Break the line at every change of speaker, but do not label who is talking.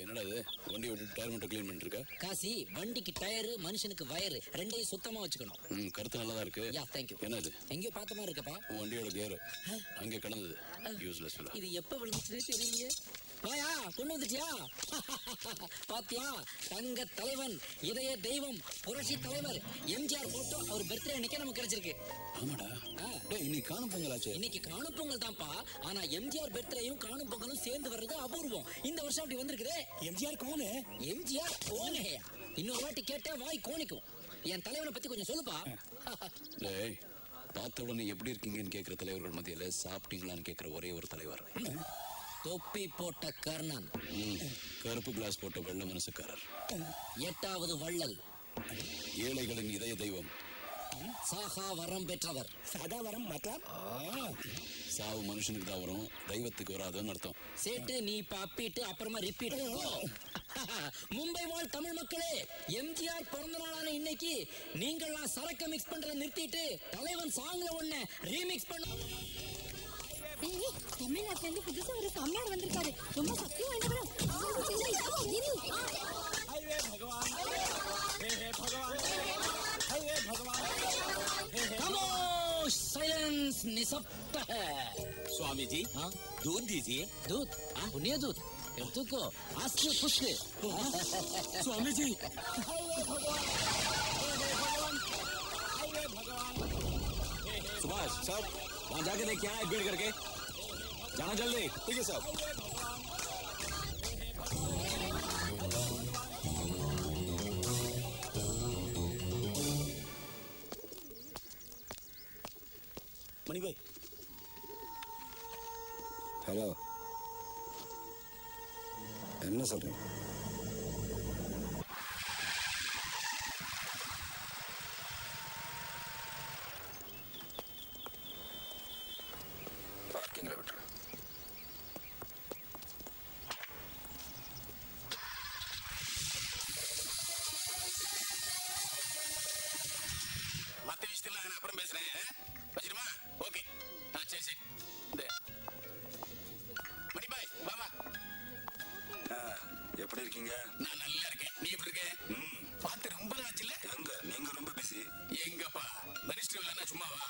என்னடா இது வண்டி விட்டு டயர் மட்டும் கிளீன் பண்ணிட்டு இருக்க?
காசி, வண்டிக்கு டயரு மனுஷனுக்கு வயரு ரெண்டையும் சுத்தமா வச்சுக்கணும்.
கருத்து நல்லா தான் இருக்கு.
யா, தேங்க்யூ.
என்ன இது?
எங்கேயோ பார்த்த மாதிரி இருக்கப்பா.
வண்டியோட கியர் அங்கே கிடந்தது. யூஸ்லெஸ்.
இது எப்ப விழுந்துச்சுனே தெரியலையே. வாயா, கொண்டு வந்துட்டியா? பாத்தியா, தங்க தலைவன், இதய தெய்வம், புரட்சி தலைவர் எம்ஜிஆர் போட்டோ அவர் பர்த்டே அன்னைக்கே நமக்கு கிடைச்சிருக்கு.
ஆமாடா. இன்னைக்கு காணும் பொங்கலாச்சு.
இன்னைக்கு காணும் பொங்கல் தான்ப்பா. ஆனா எம்ஜிஆர் பர்த்டேயும் காணும் பொங்கலும் சேர்ந்து வர்றது அபூர்வம். இந்த வருஷம் அப்படி வந்திருக்குதே.
எம்ஜிஆர் கோனு?
எம்ஜிஆர் கோனே? இன்னொரு வாட்டி கேட்டா வாய் கோணிக்கும். என் தலைவனை பத்தி கொஞ்சம் சொல்லுப்பா.
டேய், பார்த்த உடனே எப்படி இருக்கீங்கன்னு கேட்கிற தலைவர்கள் மத்தியில சாப்பிட்டீங்களான்னு கேட்கிற ஒரே ஒரு தலைவர்.
தொப்பி போட்ட கர்ணன்,
கருப்பு கிளாஸ் போட்ட வெள்ள மனசுக்காரர்,
8வது வள்ளல்,
ஏழைகளின் இதய தெய்வம்,
சாகா வரம் பெற்றவர்.
சாதா வரம் மத்தம்?
சாவு மனுஷனுக்கு தான் வரும், தெய்வத்துக்கு வராதுன்னு அர்த்தம்.
சேட்டு, நீ இப்ப அப்பிட்டு அப்புறமா ரிப்பீட். மும்பை வாழ் தமிழ் மக்களே, எம்ஜிஆர் பிறந்த நாளான இன்னைக்கு நீங்கள்லாம் சரக்க மிக்ஸ் பண்றத நிறுத்திட்டு தலைவன் சாங்ல ஒண்ணு ரீமிக்ஸ் பண்ண.
தமிழ்நாட்டுல இருந்து புதுசா ஒரு சாமியார் வந்திருக்காரு. ரொம்ப சக்தி வாய்ந்தவர்.
साइलेंस, निशब्द है।
स्वामी जी, दूध दीजिए।
दूध? पुण्य दूध को आस्ते पुष्टे।
स्वामी जी, सुभाष साहब वहाँ जाके देख क्या है, भीड़ करके जाना जल्दी। ठीक है साहब। मणि भाई,
ஹலோ, என்ன சொல்றீங்க? பார்க்கிங்ல விட்டுரு.
மத்த விஷயத்துல நான் அப்புறம் பேசுறேன். வச்சிருமா? ஓகே. சரி சரி. மணிபாய் வாமா.
எப்படி இருக்கீங்க?
நான் நல்லா இருக்கேன். நீ எப்படி இருக்க? பார்த்து ரொம்ப நாள் ஆச்சுல்ல?
எங்க நீங்க ரொம்ப பிஸி.
எங்கப்பா மினிஸ்டர் இல்லைன்னா சும்மாவா?